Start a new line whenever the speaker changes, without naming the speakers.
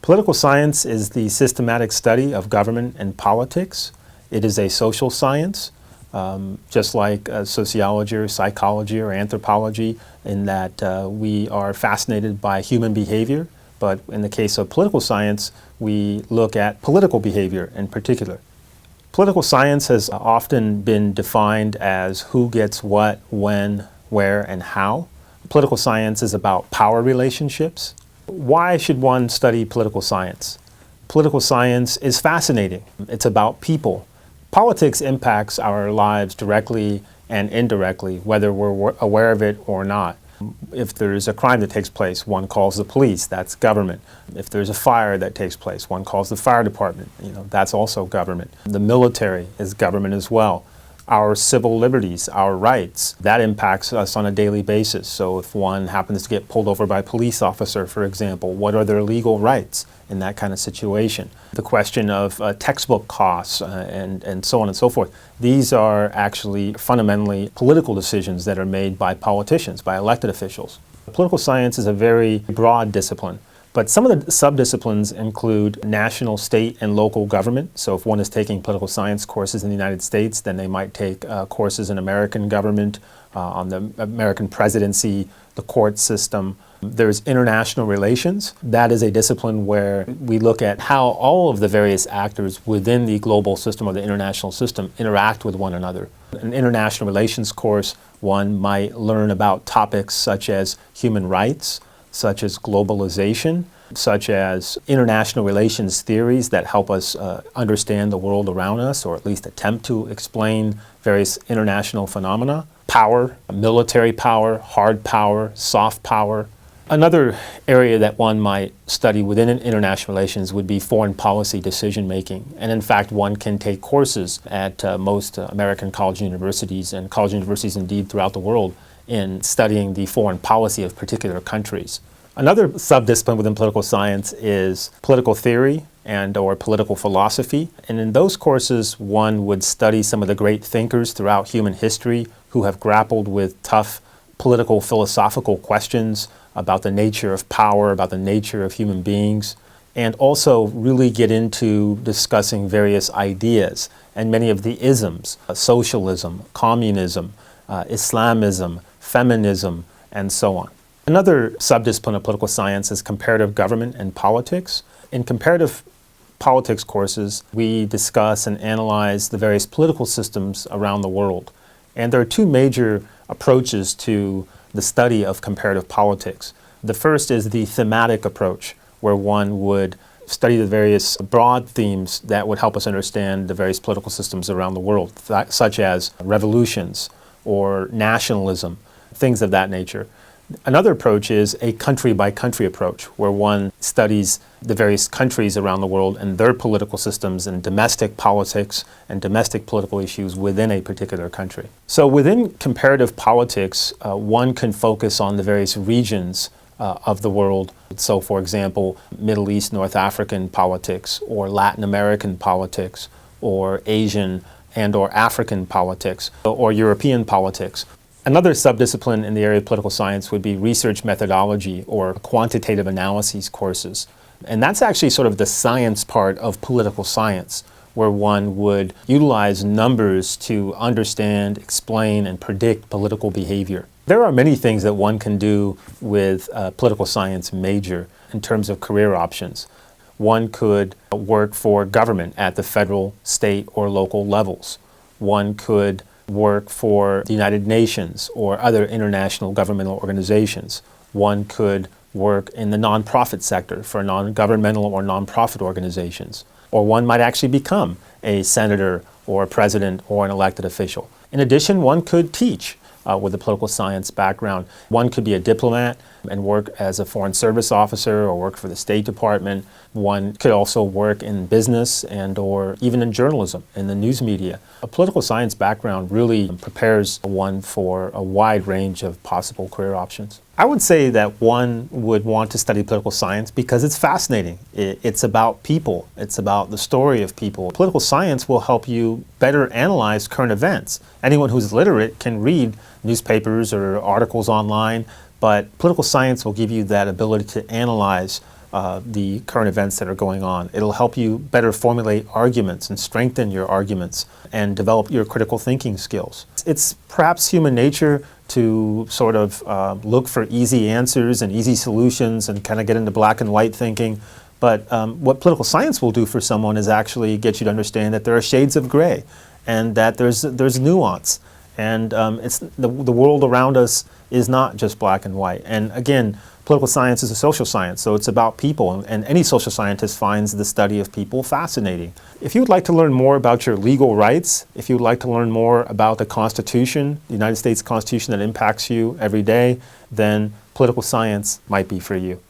Political science is the systematic study of government and politics. It is a social science, just like sociology or psychology or anthropology, in that we are fascinated by human behavior. But in the case of political science, we look at political behavior in particular. Political science has often been defined as who gets what, when, where, and how. Political science is about power relationships. Why should one study political science? Political science is fascinating. It's about people. Politics impacts our lives directly and indirectly, whether we're aware of it or not. If there's a crime that takes place, one calls the police, that's government. If there's a fire that takes place, one calls the fire department, that's also government. The military is government as well. Our civil liberties, our rights, that impacts us on a daily basis. So if one happens to get pulled over by a police officer, for example, what are their legal rights in that kind of situation? The question of textbook costs and so on and so forth. These are actually fundamentally political decisions that are made by politicians, by elected officials. Political science is a very broad discipline. But some of the subdisciplines include national, state, and local government. So if one is taking political science courses in the United States, then they might take courses in American government, on the American presidency, the court system. There's international relations. That is a discipline where we look at how all of the various actors within the global system or the international system interact with one another. An international relations course, one might learn about topics such as human rights, such as globalization, such as international relations theories that help us understand the world around us, or at least attempt to explain various international phenomena. Power, military power, hard power, soft power. Another area that one might study within international relations would be foreign policy decision making. And in fact, one can take courses at most American college universities and college universities indeed throughout the world in studying the foreign policy of particular countries. Another subdiscipline within political science is political theory and or political philosophy. And in those courses, one would study some of the great thinkers throughout human history who have grappled with tough political philosophical questions about the nature of power, about the nature of human beings, and also really get into discussing various ideas and many of the isms, socialism, communism, Islamism, feminism, and so on. Another subdiscipline of political science is comparative government and politics. In comparative politics courses, we discuss and analyze the various political systems around the world. And there are two major approaches to the study of comparative politics. The first is the thematic approach, where one would study the various broad themes that would help us understand the various political systems around the world, such as revolutions or nationalism, things of that nature. Another approach is a country-by-country approach, where one studies the various countries around the world and their political systems and domestic politics and domestic political issues within a particular country. So within comparative politics, one can focus on the various regions of the world. So for example, Middle East, North African politics, or Latin American politics, or Asian and or African politics, or European politics. Another subdiscipline in the area of political science would be research methodology or quantitative analyses courses. And that's actually sort of the science part of political science, where one would utilize numbers to understand, explain, and predict political behavior. There are many things that one can do with a political science major in terms of career options. One could work for government at the federal, state, or local levels. One could work for the United Nations or other international governmental organizations. One could work in the nonprofit sector for non-governmental or nonprofit organizations. Or one might actually become a senator or a president or an elected official. In addition, one could teach with a political science background. One could be a diplomat and work as a foreign service officer or work for the State Department. One could also work in business and or even in journalism, in the news media. A political science background really prepares one for a wide range of possible career options. I would say that one would want to study political science because it's fascinating. It's about people. It's about the story of people. Political science will help you better analyze current events. Anyone who's literate can read newspapers or articles online, but political science will give you that ability to analyze the current events that are going on. It'll help you better formulate arguments and strengthen your arguments and develop your critical thinking skills. It's perhaps human nature to sort of look for easy answers and easy solutions and kind of get into black and white thinking. But what political science will do for someone is actually get you to understand that there are shades of gray and that there's nuance. And it's the world around us is not just black and white. And again, political science is a social science, so it's about people, and any social scientist finds the study of people fascinating. If you would like to learn more about your legal rights, if you would like to learn more about the Constitution, the United States Constitution that impacts you every day, then political science might be for you.